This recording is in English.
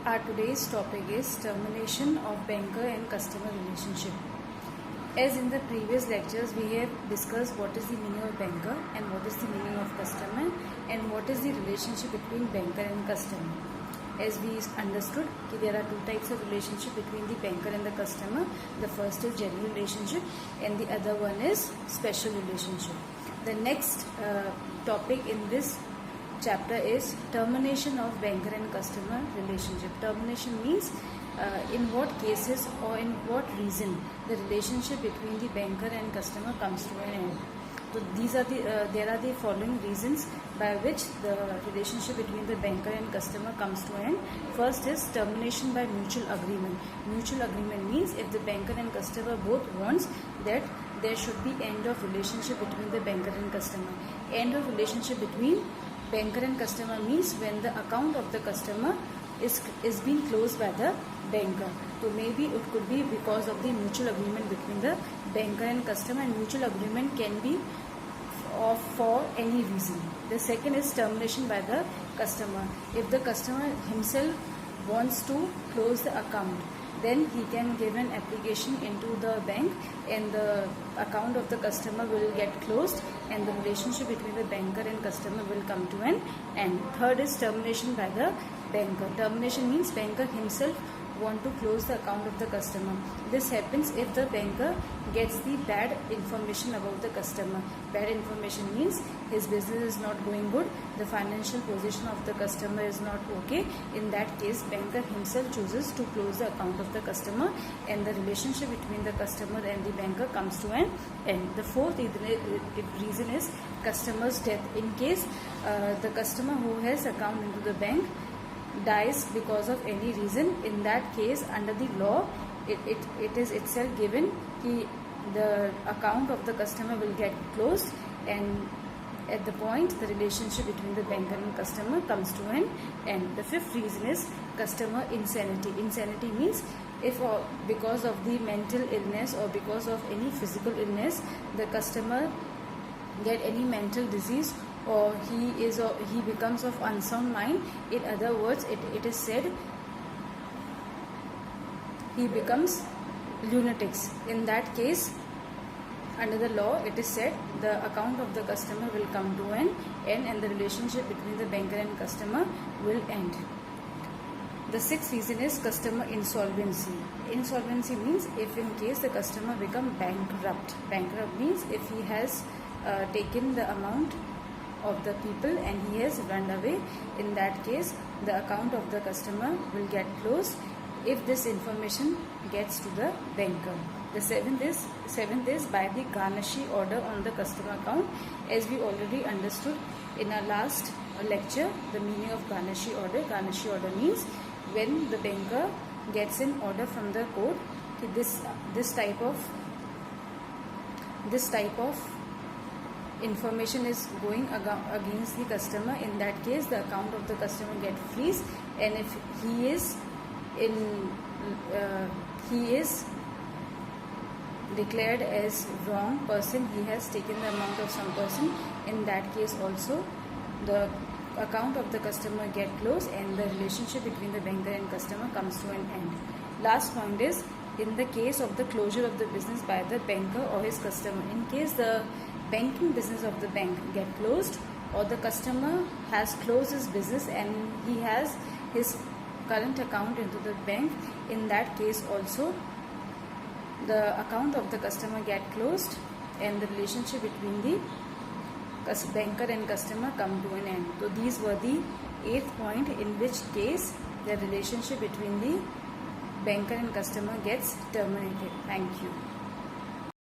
Our today's topic is termination of banker and customer relationship. As in the previous lectures, we have discussed what is the meaning of banker and what is the meaning of customer and what is the relationship between banker and customer. As we understood, there are two types of relationship between the banker and the customer. The first is general relationship and the other one is special relationship. The next topic in this chapter is termination of banker and customer relationship. Termination means in what cases or in what reason the relationship between the banker and customer comes to an end. So these are there are the following reasons by which the relationship between the banker and customer comes to an end. First is termination by mutual agreement. Mutual agreement means if the banker and customer both wants that there should be end of relationship between the banker and customer. End of relationship between banker and customer means when the account of the customer is being closed by the banker. So maybe it could be because of the mutual agreement between the banker and customer, and mutual agreement can be for any reason. The second is termination by the customer. If the customer himself wants to close the account, then he can give an application into the bank and the account of the customer will get closed and the relationship between the banker and customer will come to an end. Third is termination by the banker. Termination means banker himself want to close the account of the customer. This happens if the banker gets the bad information about the customer. Bad information means his business is not going good, the financial position of the customer is not okay. In that case, banker himself chooses to close the account of the customer and the relationship between the customer and the banker comes to an end. The fourth reason is customer's death. In case the customer who has account into the bank dies because of any reason, in that case under the law it is itself given the account of the customer will get closed, and at the point the relationship between the banker and customer comes to an end. The fifth reason is customer insanity. Insanity means if because of the mental illness or because of any physical illness the customer get any mental disease or he becomes of unsound mind. In other words, it is said he becomes lunatics. In that case, under the law, it is said the account of the customer will come to an end and the relationship between the banker and customer will end. The sixth reason is customer insolvency. Insolvency means if in case the customer become bankrupt. Bankrupt means if he has taken the amount of the people and he has run away. In that case, the account of the customer will get closed if this information gets to the banker. The seventh is by the garnishee order on the customer account. As we already understood in our last lecture, the meaning of garnishee order. Garnishee order means when the banker gets an order from the court, this type of information is going against the customer. In that case, the account of the customer get freeze, and if he is declared as wrong person, he has taken the amount of some person, in that case also the account of the customer get closed and the relationship between the banker and customer comes to an end. Last point is in the case of the closure of the business by the banker or his customer. In case the banking business of the bank get closed or the customer has closed his business and he has his current account into the bank, in that case also the account of the customer get closed and the relationship between the banker and customer come to an end. So these were the 8th point in which case the relationship between the banker and customer gets terminated. Thank you.